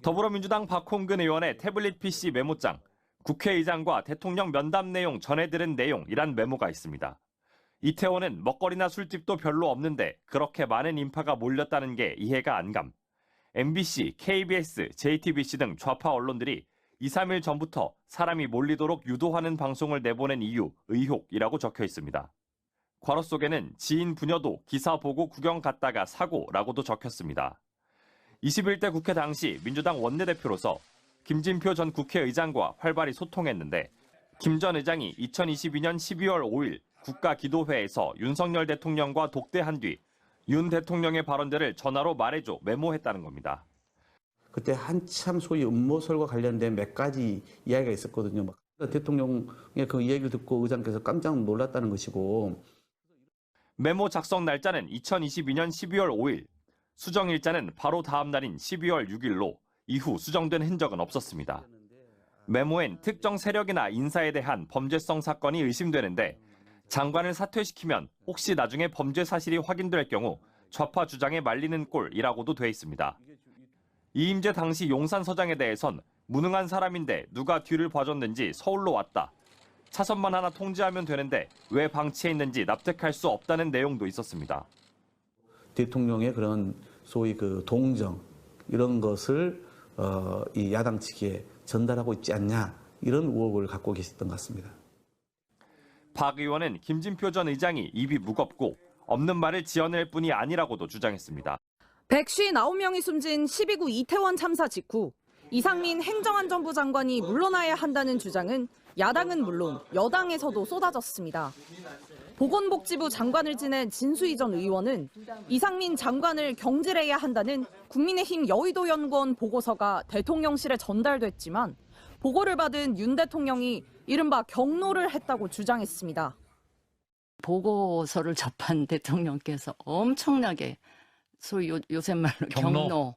더불어민주당 박홍근 의원의 태블릿 PC 메모장, 국회의장과 대통령 면담 내용 전해들은 내용이란 메모가 있습니다. 이태원은 먹거리나 술집도 별로 없는데 그렇게 많은 인파가 몰렸다는 게 이해가 안 감. MBC, KBS, JTBC 등 좌파 언론들이 2, 3일 전부터 사람이 몰리도록 유도하는 방송을 내보낸 이유, 의혹이라고 적혀 있습니다. 괄호 속에는 지인 부녀도 기사 보고 구경 갔다가 사고라고도 적혔습니다. 21대 국회 당시 민주당 원내대표로서 김진표 전 국회의장과 활발히 소통했는데 김 전 의장이 2022년 12월 5일 국가기도회에서 윤석열 대통령과 독대한 뒤 윤 대통령의 발언들을 전화로 말해줘 메모했다는 겁니다. 그때 한참 소위 음모설과 관련된 몇 가지 이야기가 있었거든요. 대통령의 그 이야기를 듣고 의장께서 깜짝 놀랐다는 것이고. 메모 작성 날짜는 2022년 12월 5일, 수정 일자는 바로 다음 날인 12월 6일로 이후 수정된 흔적은 없었습니다. 메모엔 특정 세력이나 인사에 대한 범죄성 사건이 의심되는데 장관을 사퇴시키면 혹시 나중에 범죄 사실이 확인될 경우 좌파 주장에 말리는 꼴이라고도 돼 있습니다. 이임재 당시 용산서장에 대해선 무능한 사람인데 누가 뒤를 봐줬는지 서울로 왔다. 차선만 하나 통제하면 되는데 왜 방치했는지 납득할 수 없다는 내용도 있었습니다. 대통령의 그런 소위 그 동정 이런 것을 이 야당 측에 전달하고 있지 않냐 이런 의혹을 갖고 계셨던 것 같습니다. 박 의원은 김진표 전 의장이 입이 무겁고 없는 말을 지어낼 뿐이 아니라고도 주장했습니다. 159명이 숨진 12구 이태원 참사 직후 이상민 행정안전부 장관이 물러나야 한다는 주장은 야당은 물론 여당에서도 쏟아졌습니다. 보건복지부 장관을 지낸 진수희 전 의원은 이상민 장관을 경질해야 한다는 국민의힘 여의도연구원 보고서가 대통령실에 전달됐지만 보고를 받은 윤 대통령이 이른바 경로를 했다고 주장했습니다. 보고서를 접한 대통령께서 엄청나게 소위 요새 말로 경로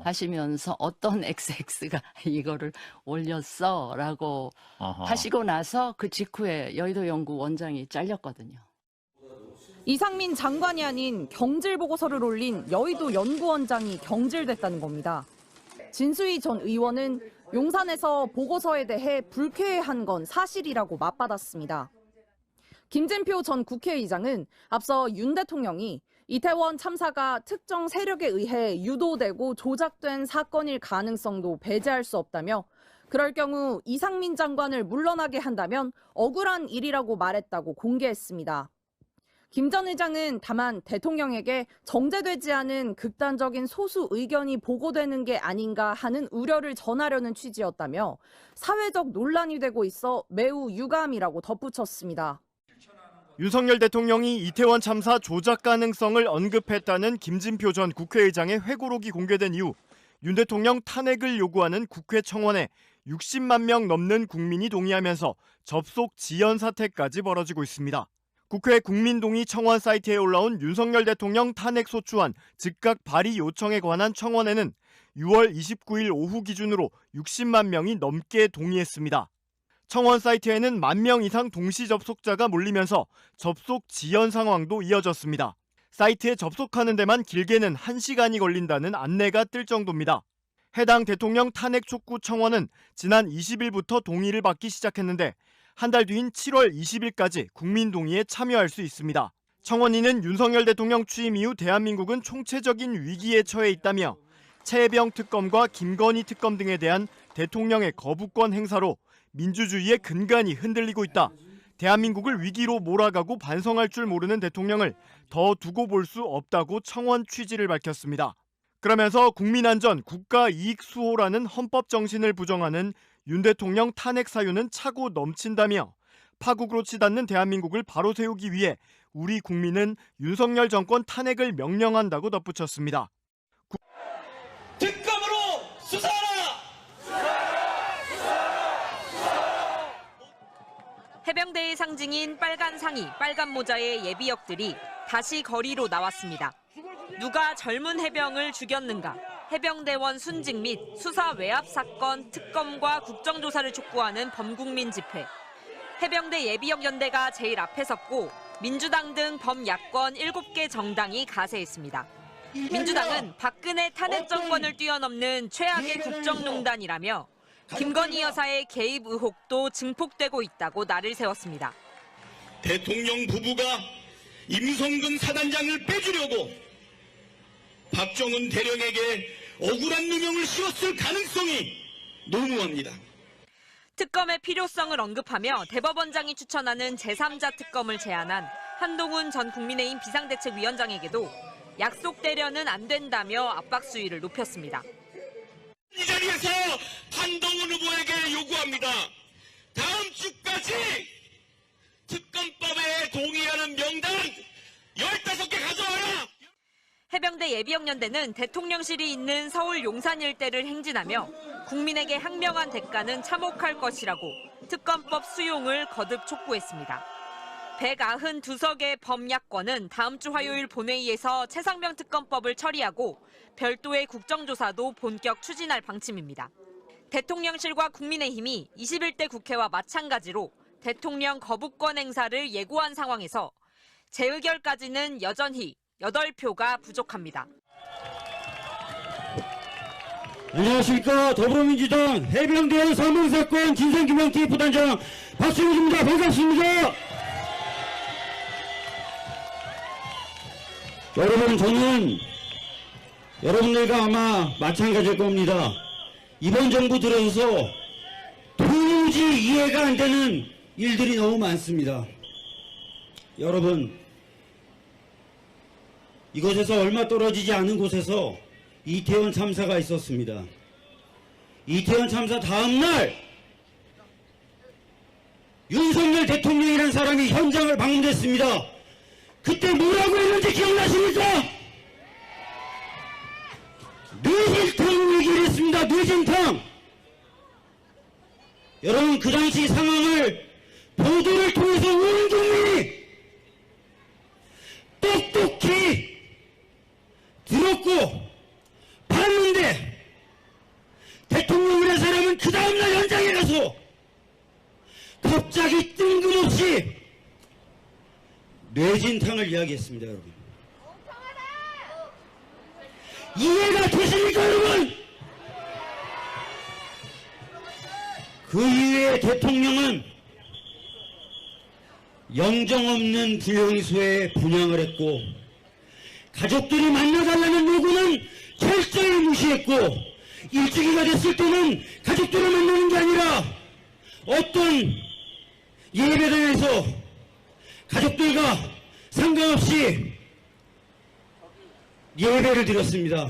하시면서 어떤 XX가 이거를 올렸어라고 하시고 나서 그 직후에 여의도연구원장이 잘렸거든요. 이상민 장관이 아닌 경질 보고서를 올린 여의도 연구원장이 경질됐다는 겁니다. 진수희 전 의원은 용산에서 보고서에 대해 불쾌해한 건 사실이라고 맞받았습니다. 김진표 전 국회의장은 앞서 윤 대통령이 이태원 참사가 특정 세력에 의해 유도되고 조작된 사건일 가능성도 배제할 수 없다며 그럴 경우 이상민 장관을 물러나게 한다면 억울한 일이라고 말했다고 공개했습니다. 김 전 의장은 다만 대통령에게 정제되지 않은 극단적인 소수 의견이 보고되는 게 아닌가 하는 우려를 전하려는 취지였다며 사회적 논란이 되고 있어 매우 유감이라고 덧붙였습니다. 윤석열 대통령이 이태원 참사 조작 가능성을 언급했다는 김진표 전 국회의장의 회고록이 공개된 이후 윤 대통령 탄핵을 요구하는 국회 청원에 60만 명 넘는 국민이 동의하면서 접속 지연 사태까지 벌어지고 있습니다. 국회 국민동의 청원 사이트에 올라온 윤석열 대통령 탄핵소추안 즉각 발의 요청에 관한 청원에는 6월 29일 오후 기준으로 60만 명이 넘게 동의했습니다. 청원 사이트에는 1만 명 이상 동시 접속자가 몰리면서 접속 지연 상황도 이어졌습니다. 사이트에 접속하는 데만 길게는 1시간이 걸린다는 안내가 뜰 정도입니다. 해당 대통령 탄핵 촉구 청원은 지난 20일부터 동의를 받기 시작했는데 한 달 뒤인 7월 20일까지 국민 동의에 참여할 수 있습니다. 청원인은 윤석열 대통령 취임 이후 대한민국은 총체적인 위기에 처해 있다며 최혜병 특검과 김건희 특검 등에 대한 대통령의 거부권 행사로 민주주의의 근간이 흔들리고 있다. 대한민국을 위기로 몰아가고 반성할 줄 모르는 대통령을 더 두고 볼 수 없다고 청원 취지를 밝혔습니다. 그러면서 국민안전, 국가이익 수호라는 헌법 정신을 부정하는 윤 대통령 탄핵 사유는 차고 넘친다며 파국으로 치닫는 대한민국을 바로 세우기 위해 우리 국민은 윤석열 정권 탄핵을 명령한다고 덧붙였습니다. 특검으로 수사하라! 해병대의 상징인 빨간 상의, 빨간 모자의 예비역들이 다시 거리로 나왔습니다. 누가 젊은 해병을 죽였는가? 해병대원 순직 및 수사 외압 사건 특검과 국정조사를 촉구하는 범국민 집회. 해병대 예비역 연대가 제일 앞에 섰고 민주당 등 범야권 7개 정당이 가세했습니다. 민주당은 박근혜 탄핵 정권을 뛰어넘는 최악의 국정농단이라며 김건희 여사의 개입 의혹도 증폭되고 있다고 날을 세웠습니다. 대통령 부부가 임성근 사단장을 빼주려고 박정훈 대령에게 억울한 누명을 씌웠을 가능성이 농후합니다. 특검의 필요성을 언급하며 대법원장이 추천하는 제3자 특검을 제안한 한동훈 전 국민의힘 비상대책위원장에게도 약속대련은 안 된다며 압박 수위를 높였습니다. 이 자리에서 한동훈 후보에게 요구합니다. 다음 주까지 특검법에 동의하는 명단 15개 가져와라. 해병대 예비역년대는 대통령실이 있는 서울 용산 일대를 행진하며 국민에게 항명한 대가는 참혹할 것이라고 특검법 수용을 거듭 촉구했습니다. 192석의 범야권은 다음 주 화요일 본회의에서 최상병 특검법을 처리하고 별도의 국정조사도 본격 추진할 방침입니다. 대통령실과 국민의힘이 21대 국회와 마찬가지로 대통령 거부권 행사를 예고한 상황에서 재의결까지는 여전히 8표가 부족합니다. 안녕하십니까. 더불어민주당 해병대 사망사건 진상규명 TF단장 박승우입니다. 반갑습니다. 여러분, 저는 여러분들과 아마 마찬가지일 겁니다. 이번 정부 들어서 도무지 이해가 안 되는 일들이 너무 많습니다. 여러분, 이곳에서 얼마 떨어지지 않은 곳에서 이태원 참사가 있었습니다. 이태원 참사 다음 날 윤석열 대통령이라는 사람이 현장을 방문했습니다. 그때 뭐라고 했는지 기억나십니까? 뇌진탕 얘기를 했습니다. 뇌진탕. 여러분, 그 당시 상황을 보도를 통해서 온 국민이 똑똑히 들었고 봤는데 대통령이라는 사람은 그 다음날 현장에 가서 갑자기 뜬금없이 뇌진탕을 이야기했습니다. 여러분, 이해가 되십니까? 여러분, 그 이후에 대통령은 영정없는 불행소에 분양을 했고 가족들이 만나달라는 요구는 철저히 무시했고 일주기가 됐을 때는 가족들을 만나는 게 아니라 어떤 예배당에서 가족들과 상관없이 예배를 드렸습니다.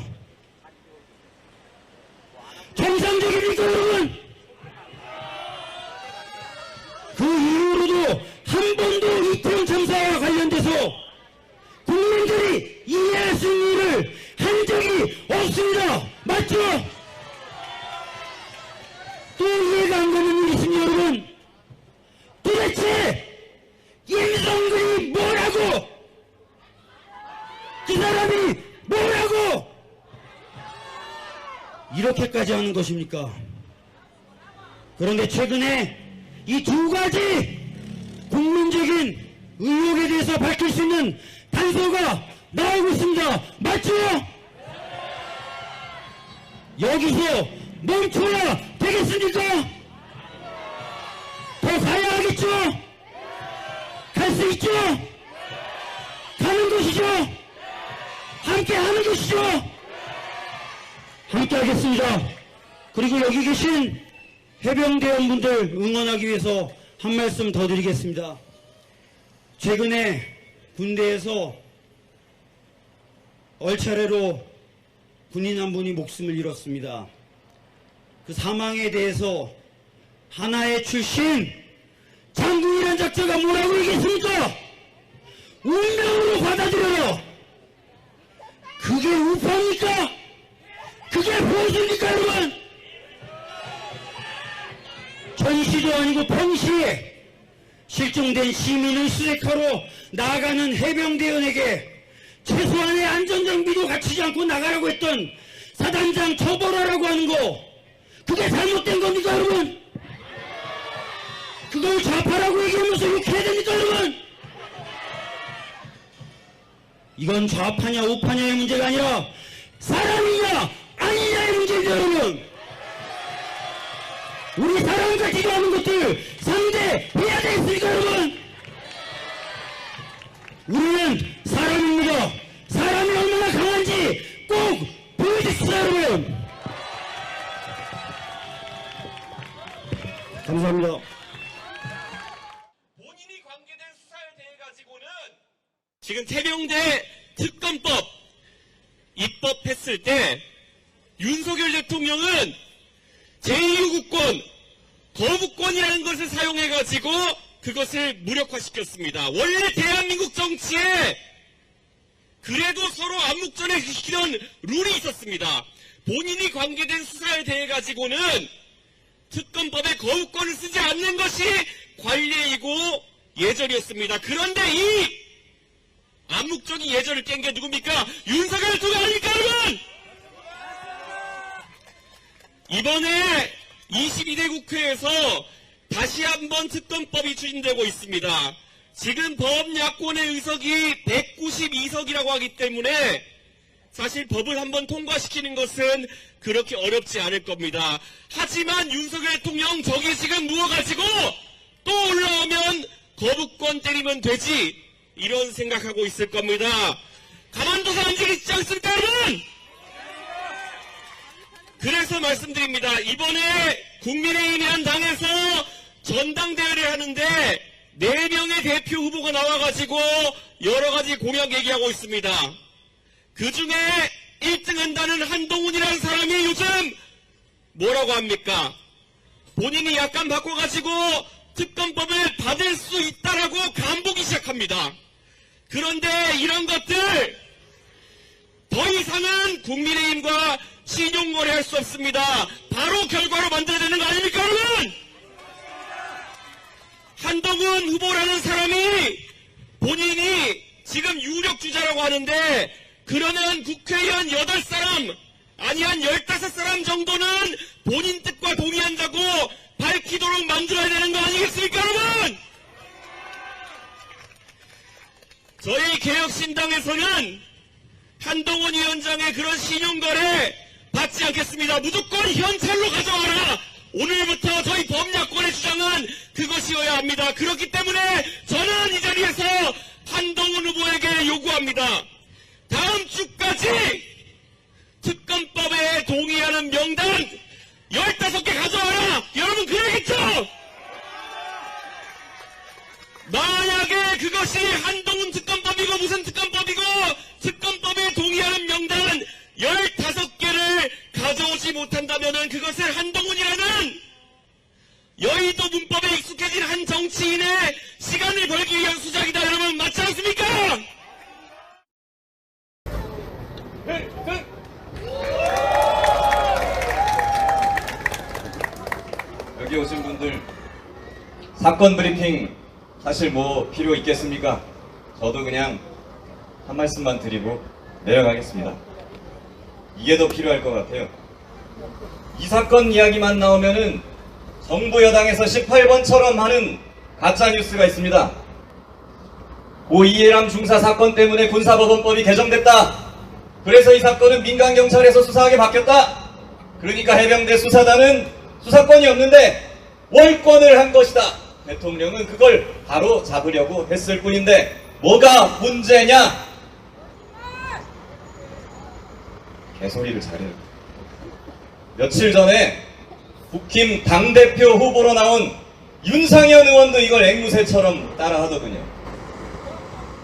정상적입니까, 여러분? 그 이후로도 한 번도 이태원 참사와 관련돼서 국민들이 이해할 수 있는 일을 한 적이 없습니다. 맞죠? 또 이해가 안 가는 일이 있습니다, 여러분. 도대체 임성근이 뭐라고? 그 사람이 뭐라고? 이렇게까지 하는 것입니까? 그런데 최근에 이 두 가지 국민적인 의혹에 대해서 밝힐 수 있는 단서가 나오고 있습니다. 맞죠? 여기서 멈춰야 되겠습니까? 더 가야 하겠죠? 갈 수 있죠? 가는 것이죠? 함께 하는 것이죠? 함께 하겠습니다. 그리고 여기 계신 해병대원분들 응원하기 위해서 한 말씀 더 드리겠습니다. 최근에 군대에서 얼차례로 군인 한 분이 목숨을 잃었습니다. 그 사망에 대해서 하나의 출신 장군이라는 작자가 뭐라고 얘기했습니까? 운명으로 받아들여라. 그게 우파입니까? 그게 보수입니까, 여러분? 전시도 아니고 평시에 실종된 시민을 수색하러 나아가는 해병대원에게 최소한의 안전장비도 갖추지 않고 나가라고 했던 사단장 처벌하라고 하는 거, 그게 잘못된 겁니까, 여러분? 그걸 좌파라고 얘기하면서 욕해야 됩니까, 여러분? 이건 좌파냐 우파냐의 문제가 아니라 사람이냐 아니냐의 문제입니다. 여러분, 우리 사람 가지고 하는 것들 상대해야 되겠습니까? 여러분, 우리는 사람입니다. 사람이 얼마나 강한지 꼭 보여주십시오. 여러분, 감사합니다. 본인이 관계된 수사에 대해 가지고는 지금 태병대 특검법 입법했을 때 윤석열 대통령은 제2유구권, 거부권이라는 것을 사용해가지고 그것을 무력화시켰습니다. 원래 대한민국 정치에 그래도 서로 암묵전에 시키던 룰이 있었습니다. 본인이 관계된 수사에 대해 가지고는 특검법에 거부권을 쓰지 않는 것이 관례이고 예절이었습니다. 그런데 이 암묵적인 예절을 깬 게 누굽니까? 윤석열 대통령 아닙니까, 여러분? 이번에 22대 국회에서 다시 한번 특검법이 추진되고 있습니다. 지금 범야권의 의석이 192석이라고 하기 때문에 사실 법을 한번 통과시키는 것은 그렇게 어렵지 않을 겁니다. 하지만 윤석열 대통령 저기 지금 누워가지고 또 올라오면 거부권 때리면 되지, 이런 생각하고 있을 겁니다. 가만둬서 앉으시지 않습니까, 여러분? 그래서 말씀드립니다. 이번에 국민의힘이란 당에서 전당대회를 하는데 4명의 대표 후보가 나와가지고 여러 가지 공약 얘기하고 있습니다. 그 중에 1등 한다는 한동훈이라는 사람이 요즘 뭐라고 합니까? 본인이 약간 바꿔가지고 특검법을 받을 수 있다라고 간보기 시작합니다. 그런데 이런 것들 더 이상은 국민의힘과 신용거래할 수 없습니다. 바로 결과로 만들어야 되는 거 아닙니까, 여러분? 한동훈 후보라는 사람이 본인이 지금 유력 주자라고 하는데, 그러면 국회의원 8사람, 아니 한 15사람 정도는 본인 뜻과 동의한다고 밝히도록 만들어야 되는 거 아니겠습니까, 여러분? 저희 개혁신당에서는 한동훈 위원장의 그런 신용거래 받지 않겠습니다. 무조건 현찰로 가져와라. 오늘부터 저희 범야권의 주장은 그것이어야 합니다. 그렇기 때문에 저는 이 자리에서 한동훈 후보에게 요구합니다. 다음 주까지 특검법에 동의하는 명단 15개 가져와라. 여러분 그러겠죠? 만약에 그것이 한동훈 특검법이고 무슨 특검법이고 특검법에 동의하는 명단 15개를 가져오지 못한다면 그것을 한동훈이라는 여의도 문법에 익숙해진 한 정치인의 시간을 벌기 위한 수작이다. 여러분 맞지 않습니까? 여기 오신 분들 사건 브리핑 사실 뭐 필요 있겠습니까? 저도 그냥 한 말씀만 드리고 내려가겠습니다. 이게 더 필요할 것 같아요. 이 사건 이야기만 나오면은 정부 여당에서 18번처럼 하는 가짜뉴스가 있습니다. 고 이해람 중사 사건 때문에 군사법원법이 개정됐다. 그래서 이 사건은 민간경찰에서 수사하게 바뀌었다. 그러니까 해병대 수사단은 수사권이 없는데 월권을 한 것이다. 대통령은 그걸 바로 잡으려고 했을 뿐인데 뭐가 문제냐? 개소리를 잘해요. 며칠 전에 국힘 당대표 후보로 나온 윤상현 의원도 이걸 앵무새처럼 따라하더군요.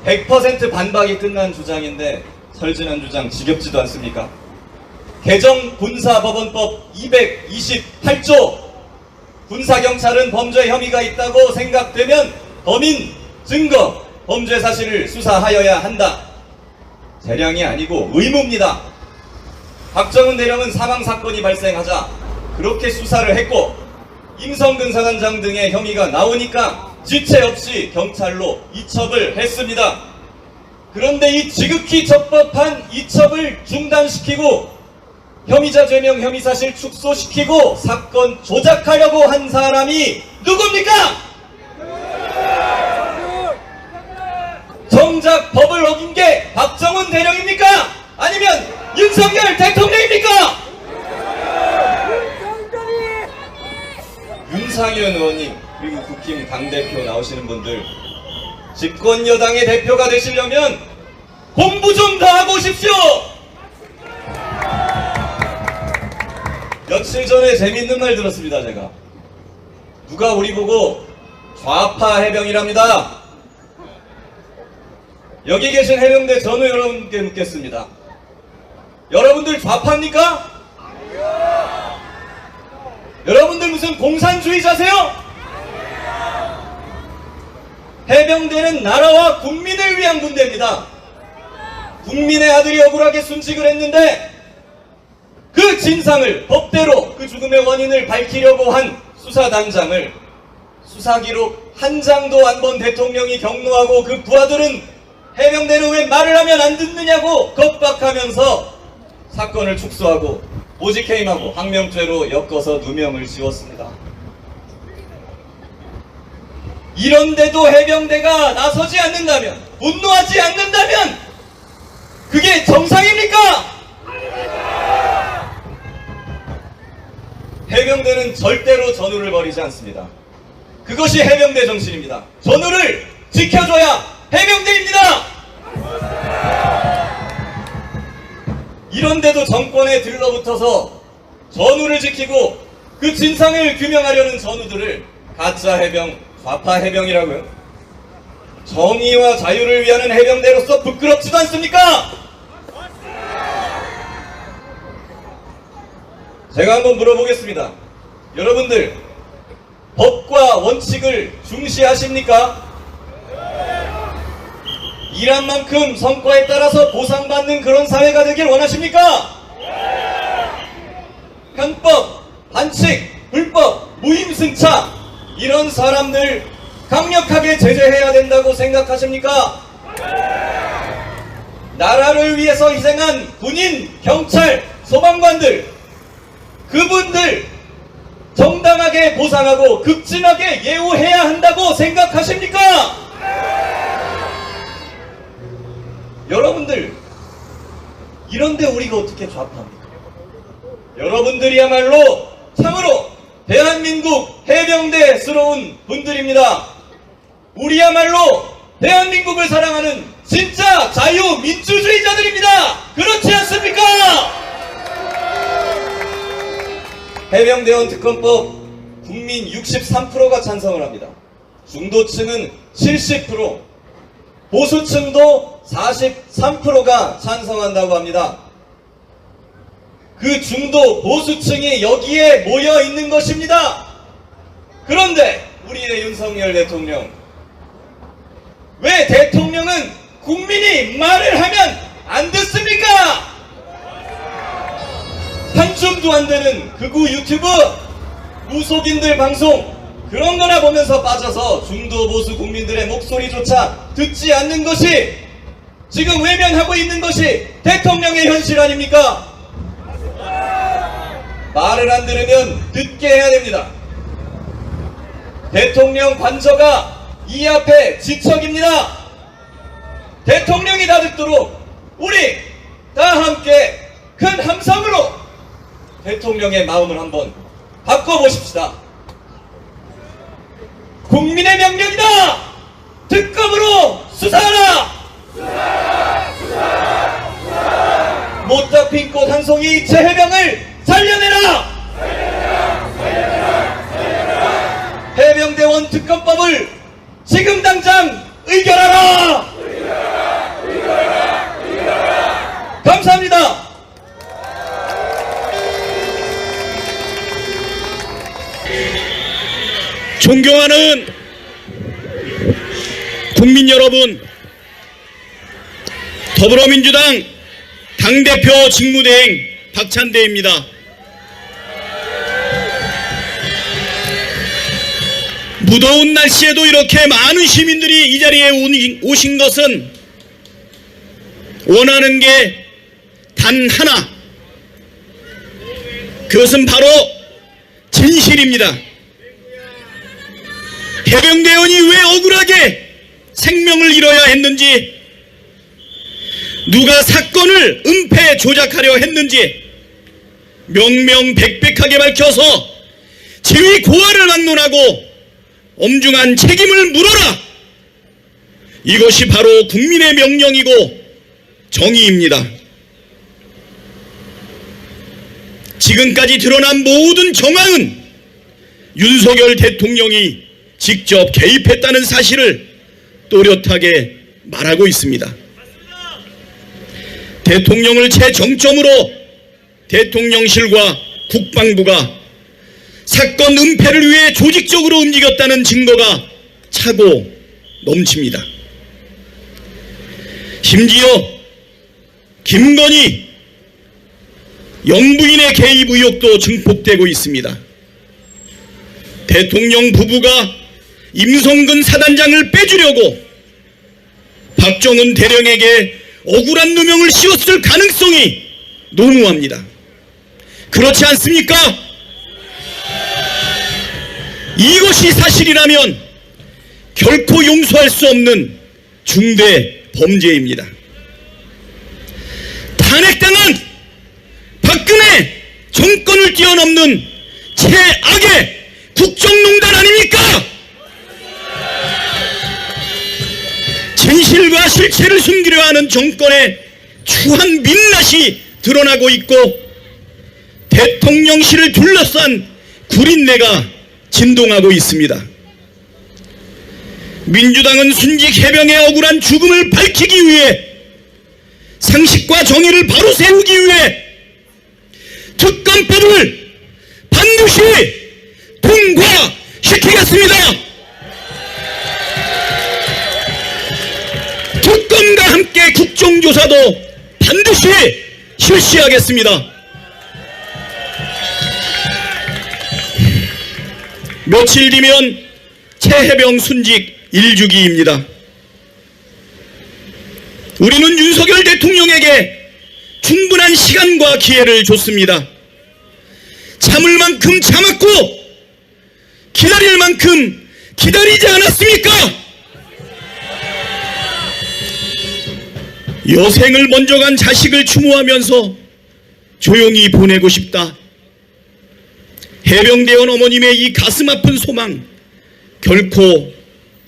100% 반박이 끝난 주장인데 설진한 주장 지겹지도 않습니까? 개정 군사법원법 228조 군사경찰은 범죄 혐의가 있다고 생각되면 범인, 증거, 범죄 사실을 수사하여야 한다. 재량이 아니고 의무입니다. 박정훈 대령은 사망사건이 발생하자 그렇게 수사를 했고 임성근 사단장 등의 혐의가 나오니까 지체 없이 경찰로 이첩을 했습니다. 그런데 이 지극히 적법한 이첩을 중단시키고 혐의자 죄명 혐의사실 축소시키고 사건 조작하려고 한 사람이 누굽니까? 정작 정작 법을 어긴 게 박정훈 대령입니까? 아니면 윤석열 대통령입니까? 윤상현 의원님 그리고 국힘 당대표 나오시는 분들, 집권 여당의 대표가 되시려면 공부 좀 더 하고 오십시오. 며칠 전에 재밌는 말 들었습니다. 제가 누가 우리 보고 좌파 해병이랍니다. 여기 계신 해병대 전우 여러분께 묻겠습니다. 여러분들 좌파입니까? 여러분들 무슨 공산주의자세요? 해병대는 나라와 국민을 위한 군대입니다. 국민의 아들이 억울하게 순직을 했는데 그 진상을 법대로 그 죽음의 원인을 밝히려고 한 수사단장을 수사기록 한 장도 안 본 대통령이 경로하고 그 부하들은 해병대는 왜 말을 하면 안 듣느냐고 겁박하면서 사건을 축소하고 보직해임하고 항명죄로 엮어서 누명을 지웠습니다. 이런데도 해병대가 나서지 않는다면, 분노하지 않는다면 그게 정상입니까? 해병대는 절대로 전우를 버리지 않습니다. 그것이 해병대 정신입니다. 전우를 지켜줘야 해병대입니다. 이런데도 정권에 들러붙어서 전우를 지키고 그 진상을 규명하려는 전우들을 가짜 해병, 좌파 해병이라고요? 정의와 자유를 위하는 해병대로서 부끄럽지도 않습니까? 제가 한번 물어보겠습니다. 여러분들 법과 원칙을 중시하십니까? 일한 만큼 성과에 따라서 보상받는 그런 사회가 되길 원하십니까? 편법, 반칙, 불법, 무임승차 이런 사람들 강력하게 제재해야 된다고 생각하십니까? 나라를 위해서 희생한 군인, 경찰, 소방관들 그분들 정당하게 보상하고 극진하게 예우해야 한다고 생각하십니까? 여러분들 이런데 우리가 어떻게 좌파입니까? 여러분들이야말로 참으로 대한민국 해병대스러운 분들입니다. 우리야말로 대한민국을 사랑하는 진짜 자유민주주의자들입니다. 그렇지 않습니까? 해병대원 특검법 국민 63%가 찬성을 합니다. 중도층은 70%, 보수층도 43%가 찬성한다고 합니다. 그 중도 보수층이 여기에 모여 있는 것입니다. 그런데 우리의 윤석열 대통령, 왜 대통령은 국민이 말을 하면 안 듣습니까? 한 줌도 안 되는 극우 유튜브, 무속인들 방송 그런 거나 보면서 빠져서 중도 보수 국민들의 목소리조차 듣지 않는 것이 지금 외면하고 있는 것이 대통령의 현실 아닙니까? 말을 안 들으면 듣게 해야 됩니다. 대통령 관저가 이 앞에 지척입니다. 대통령이 다 듣도록 우리 다 함께 큰 함성으로 대통령의 마음을 한번 바꿔보십시다. 국민의 명령이다. 특검으로 수사하라. 못 잡힌 꽃 한 송이 제 해병을 살려내라. 해병대원 특검법을 지금 당장 의결하라. 감사합니다. 존경하는 국민 여러분, 더불어민주당 당대표 직무대행 박찬대입니다. 무더운 날씨에도 이렇게 많은 시민들이 이 자리에 오신 것은 원하는 게 단 하나, 그것은 바로 진실입니다. 해병대원이 왜 억울하게 생명을 잃어야 했는지 누가 사건을 은폐 조작하려 했는지 명명백백하게 밝혀서 지위 고하를 막론하고 엄중한 책임을 물어라. 이것이 바로 국민의 명령이고 정의입니다. 지금까지 드러난 모든 정황은 윤석열 대통령이 직접 개입했다는 사실을 또렷하게 말하고 있습니다. 대통령을 최정점으로 대통령실과 국방부가 사건 은폐를 위해 조직적으로 움직였다는 증거가 차고 넘칩니다. 심지어 김건희 영부인의 개입 의혹도 증폭되고 있습니다. 대통령 부부가 임성근 사단장을 빼주려고 박정훈 대령에게 억울한 누명을 씌웠을 가능성이 농후합니다. 그렇지 않습니까? 이것이 사실이라면 결코 용서할 수 없는 중대 범죄입니다. 탄핵당한 박근혜 정권을 뛰어넘는 최악의 국정농단 아닙니까? 진실과 실체를 숨기려 하는 정권의 추한 민낯이 드러나고 있고 대통령실을 둘러싼 구린내가 진동하고 있습니다. 민주당은 순직 해병의 억울한 죽음을 밝히기 위해 상식과 정의를 바로 세우기 위해 특검법을 반드시 통과시키겠습니다. 특검과 함께 국정조사도 반드시 실시하겠습니다. 며칠 뒤면 최해병 순직 1주기입니다. 우리는 윤석열 대통령에게 충분한 시간과 기회를 줬습니다. 참을 만큼 참았고 기다릴 만큼 기다리지 않았습니까? 여생을 먼저 간 자식을 추모하면서 조용히 보내고 싶다. 해병대원 어머님의 이 가슴 아픈 소망 결코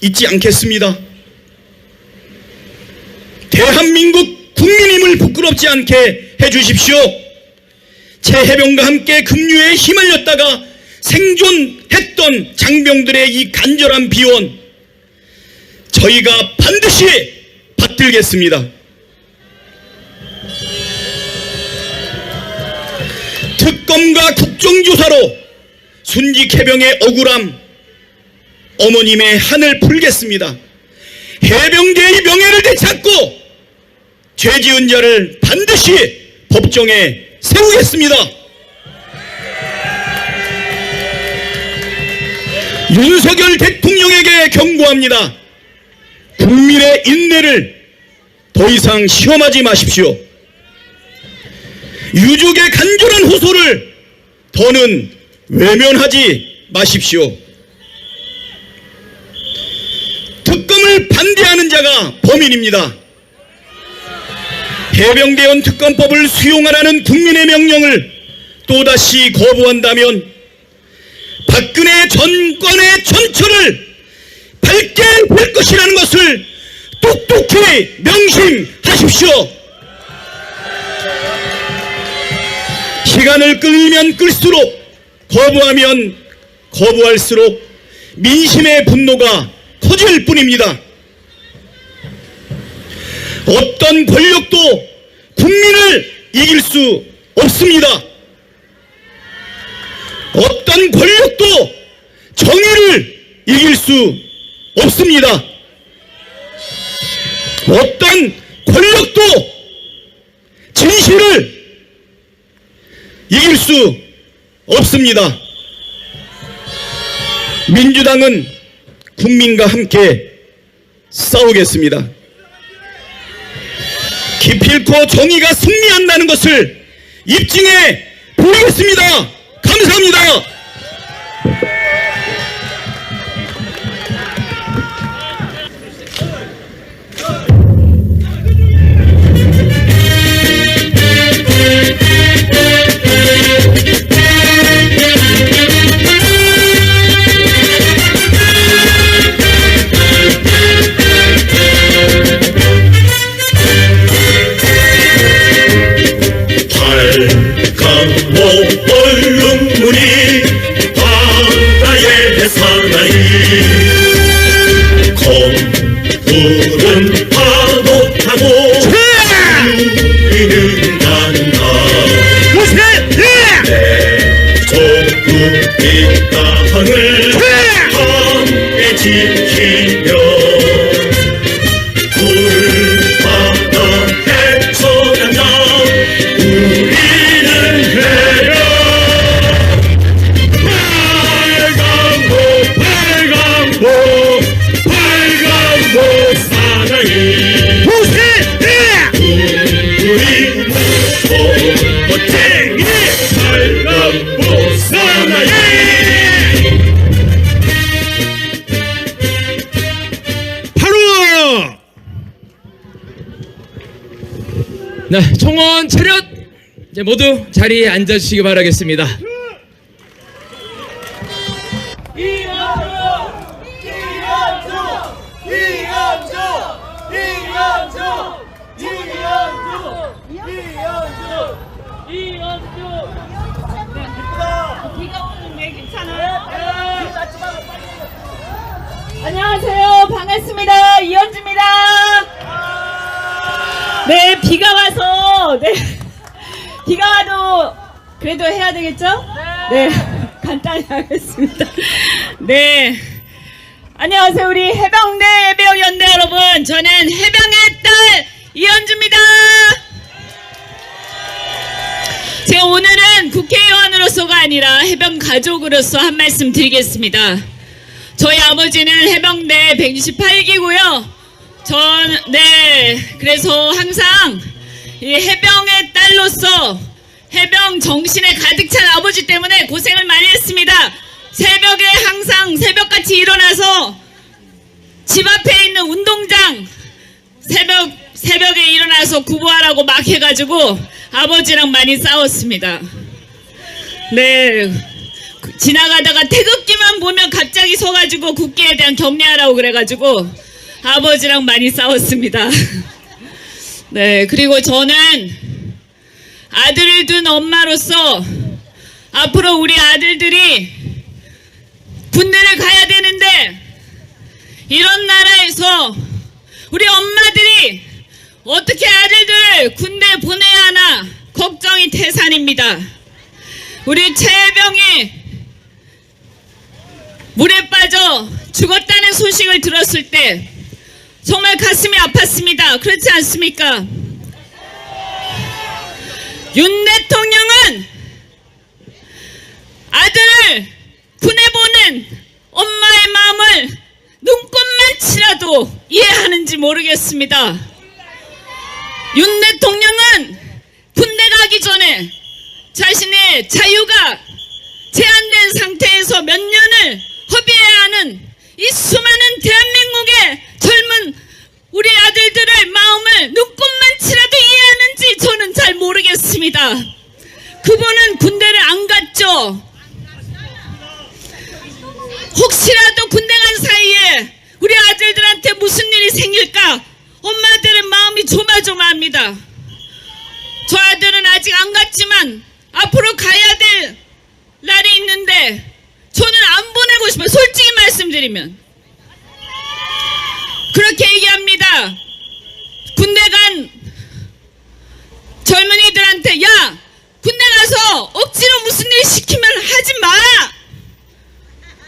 잊지 않겠습니다. 대한민국 국민임을 부끄럽지 않게 해주십시오. 최해병과 함께 급류에 휘말렸다가 생존했던 장병들의 이 간절한 비원 저희가 반드시 받들겠습니다. 특검과 국정조사로 순직 해병의 억울함 어머님의 한을 풀겠습니다. 해병대의 명예를 되찾고 죄지은 자를 반드시 법정에 세우겠습니다. 윤석열 대통령에게 경고합니다. 국민의 인내를 더 이상 시험하지 마십시오. 유족의 간절한 호소를 더는 외면하지 마십시오. 특검을 반대하는 자가 범인입니다. 해병대원 특검법을 수용하라는 국민의 명령을 또다시 거부한다면 박근혜 정권의 전철을 밝게 볼 것이라는 것을 똑똑히 명심하십시오. 시간을 끌면 끌수록 거부하면 거부할수록 민심의 분노가 커질 뿐입니다. 어떤 권력도 국민을 이길 수 없습니다. 어떤 권력도 정의를 이길 수 없습니다. 어떤 권력도 진실을 이길 수 없습니다. 민주당은 국민과 함께 싸우겠습니다. 기필코 정의가 승리한다는 것을 입증해 보이겠습니다. 감사합니다. 조국의 땅을 함께 지키며 물바다 헤쳐간다 우리는 해야 빨강보 사나이 우리 멋쟁이 빨강보 사나이 바로 네, 청원 차렷! 이제 모두 자리에 앉아주시기 바라겠습니다. 안녕하세요. 반갑습니다. 이현주입니다. 네, 비가 와서, 네. 비가 와도 그래도 해야 되겠죠? 네. 간단히 하겠습니다. 네. 안녕하세요. 우리 해병대 해병연대 여러분. 저는 해병의 딸 이현주입니다. 제가 오늘은 국회의원으로서가 아니라 해병 가족으로서 한 말씀 드리겠습니다. 저희 아버지는 해병대 168기고요. 그래서 항상 이 해병의 딸로서 해병 정신에 가득 찬 아버지 때문에 고생을 많이 했습니다. 새벽에 항상 새벽같이 일어나서 집 앞에 있는 운동장 새벽에 일어나서 구보하라고 막 해가지고 아버지랑 많이 싸웠습니다. 네. 지나가다가 태극기만 보면 갑자기 서가지고 국기에 대한 경례하라고 그래가지고 아버지랑 많이 싸웠습니다. 네, 그리고 저는 아들을 둔 엄마로서 앞으로 우리 아들들이 군대를 가야 되는데 이런 나라에서 우리 엄마들이 어떻게 아들들 군대 보내야 하나 걱정이 태산입니다. 우리 최혜병이 물에 빠져 죽었다는 소식을 들었을 때 정말 가슴이 아팠습니다. 그렇지 않습니까? 윤 대통령은 아들을 군에 보낸 엄마의 마음을 눈꼽만치라도 이해하는지 모르겠습니다. 윤 대통령은 군대 가기 전에 자신의 자유가 제한된 상태에서 몇 년을 허비해야 하는 이 수많은 대한민국의 젊은 우리 아들들의 마음을 눈꼽만치라도 이해하는지 저는 잘 모르겠습니다. 그분은 군대를 안 갔죠. 혹시라도 군대 간 사이에 우리 아들들한테 무슨 일이 생길까 엄마들의 마음이 조마조마합니다. 저 아들은 아직 안 갔지만 앞으로 가야 될 날이 있는데 저는 안 보내고 싶어요. 솔직히 말씀드리면 그렇게 얘기합니다. 군대 간 젊은이들한테 야 군대 가서 억지로 무슨 일 시키면 하지 마.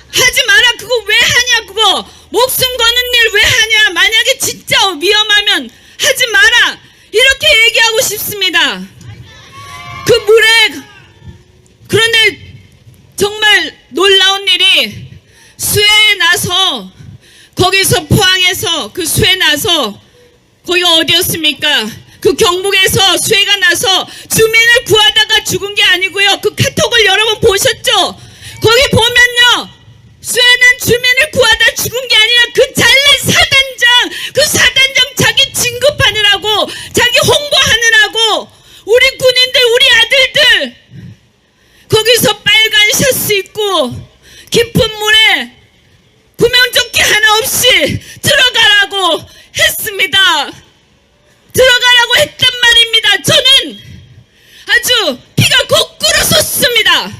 하지 마라. 그거 왜 하냐. 그거 목숨 거는 일 왜 하냐. 만약에 진짜 위험하면 하지 마라. 이렇게 얘기하고 싶습니다. 그 물에 그런데 정말 놀라운 일이 수해에 나서 거기서 포항에서 그 수해 나서 거기가 어디였습니까? 그 경북에서 수해가 나서 주민을 구하다가 죽은 게 아니고요. 그 카톡을 여러분 보셨죠? 거기 보면요. 수해는 주민을 구하다 죽은 게 아니라 그 잘난 사단장 그 사단장 자기 진급하느라고 자기 홍보하느라고 우리 군인들 우리 아들들 거기서 빨간 셔츠 입고 깊은 물에 구명조끼 하나 없이 들어가라고 했습니다. 들어가라고 했단 말입니다. 저는 아주 피가 거꾸로 솟습니다.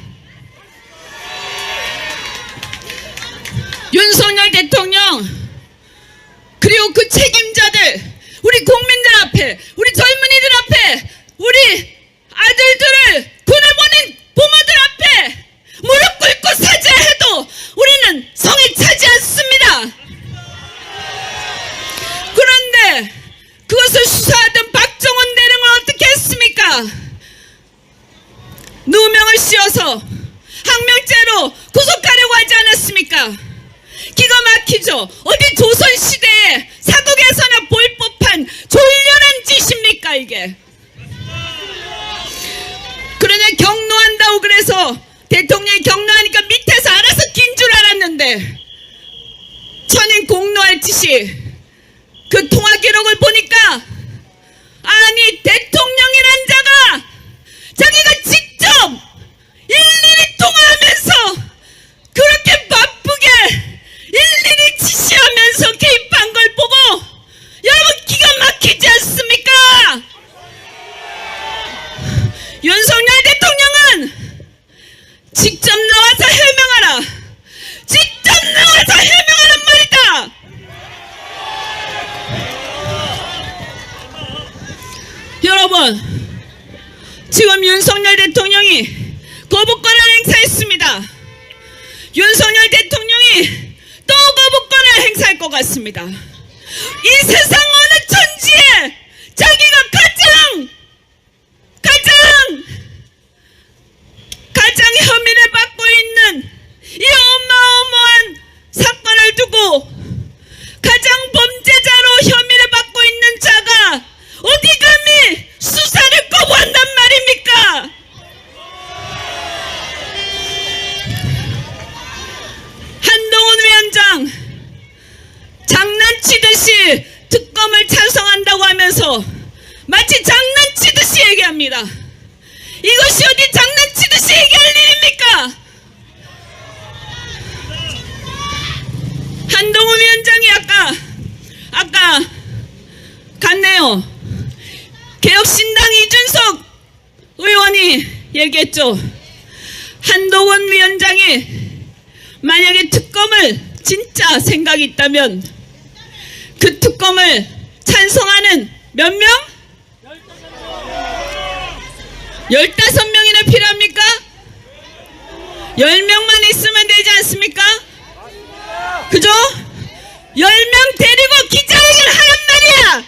항명죄로 구속하려고 하지 않았습니까? 기가 막히죠. 어디 조선시대에 사극에서나 보일 법한 졸렬한 짓입니까 이게. 그러냐 경로한다고 그래서 대통령이 경로하니까 밑에서 알아서 긴 줄 알았는데 천인 공로할 짓이 그 통화 기록을 보니까 아니 대통령이란 자가 자기가 직접 일일이 통화하면서 그렇게 바쁘게 일일이 지시하면서 개입한 걸 보고 여러분 기가 막히지 않습니까? 윤석열 대통령은 직접 나와서 해명하라. 직접 나와서 해명하란 말이다. 여러분, 지금 윤석열 대통령이 거부권을 행사했습니다. 윤석열 대통령이 또 거부권을 행사할 것 같습니다. 이 세상 어느 천지에 자기가 가장 혐의를 받고 있는 이 어마어마한 사건을 두고 가장 범죄자로 혐의를 받고 있는 자가 어디 감히 수사를 거부한단 말입니까? 한동훈 위원장 장난치듯이 특검을 찬성한다고 하면서 마치 장난치듯이 얘기합니다. 이것이 어디 장난치듯이 얘기할 일입니까? 한동훈 위원장이 아까 갔네요. 개혁신당 이준석 의원이 얘기했죠. 한동훈 위원장이 만약에 특검을 진짜 생각이 있다면 그 특검을 찬성하는 몇 명? 15명이나 필요합니까? 10명만 있으면 되지 않습니까? 그죠? 10명 데리고 기자회견 하란 말이야!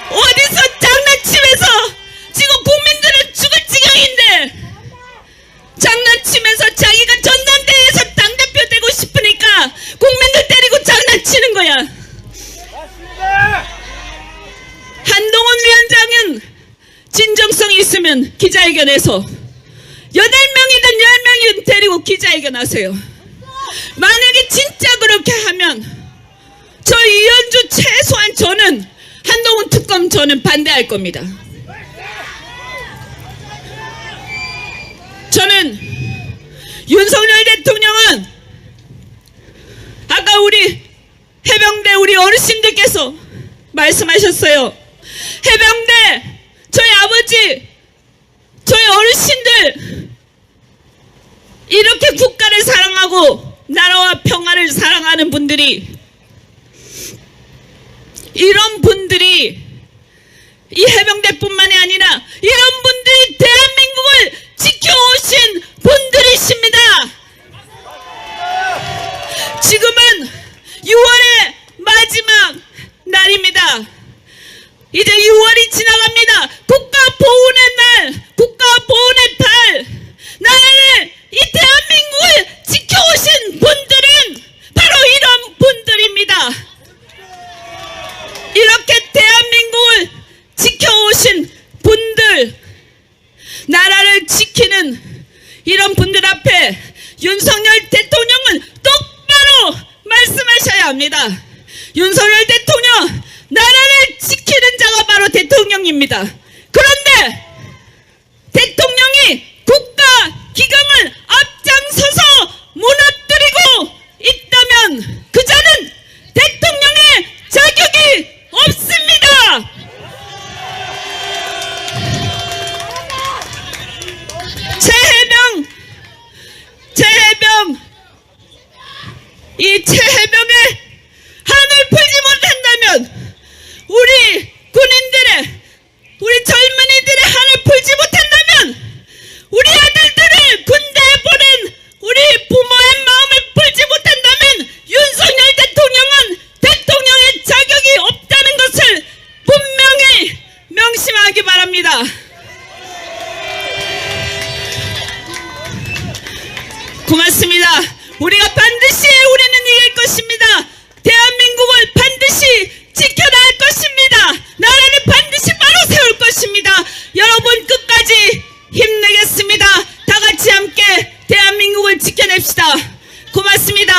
어디서 장난치면서 지금 국민들은 죽을 지경인데 장난치면서 자기가 전당대회에서 당대표 되고 싶으니까 국민들 데리고 장난치는 거야. 한동훈 위원장은 진정성이 있으면 기자회견에서 8명이든 10명이든 데리고 기자회견 하세요. 만약에 진짜 그렇게 하면 저 이현주 최소한 저는 한동훈 특검 저는 반대할 겁니다. 저는 윤석열 대통령은 아까 우리 해병대 우리 어르신들께서 말씀하셨어요. 해병대 저희 아버지 저희 어르신들 이렇게 국가를 사랑하고 나라와 평화를 사랑하는 분들이 이런 분들이 이 해병대뿐만이 아니라 이런 분들이 대한민국을 지켜오신 분들이십니다. 지금은 6월의 마지막 날입니다. 이제 6월이 지나갑니다. 국가보훈의 날, 국가보훈의 달. 나라를 이 대한민국을 지켜오신 분들은 바로 이런 분들입니다. 이렇게 대한민국을 지켜오신 분들, 나라를 지키는 이런 분들 앞에 윤석열 대통령은 똑바로 말씀하셔야 합니다. 윤석열 대통령, 나라를 지키는 자가 바로 대통령입니다. 그런데 대통령이 국가 기강을 앞장서서 무너뜨리고 있다면 그 자는 대통령의 자격이 없습니다. 이 최해병의 한을 풀지 못한다면 우리 군인들의 우리 젊은이들의 한을 풀지 못한다면 우리 아들들을 군대에 고맙습니다. 우리가 반드시 우리는 이길 것입니다. 대한민국을 반드시 지켜낼 것입니다. 나라를 반드시 바로 세울 것입니다. 여러분 끝까지 힘내겠습니다. 다 같이 함께 대한민국을 지켜냅시다. 고맙습니다.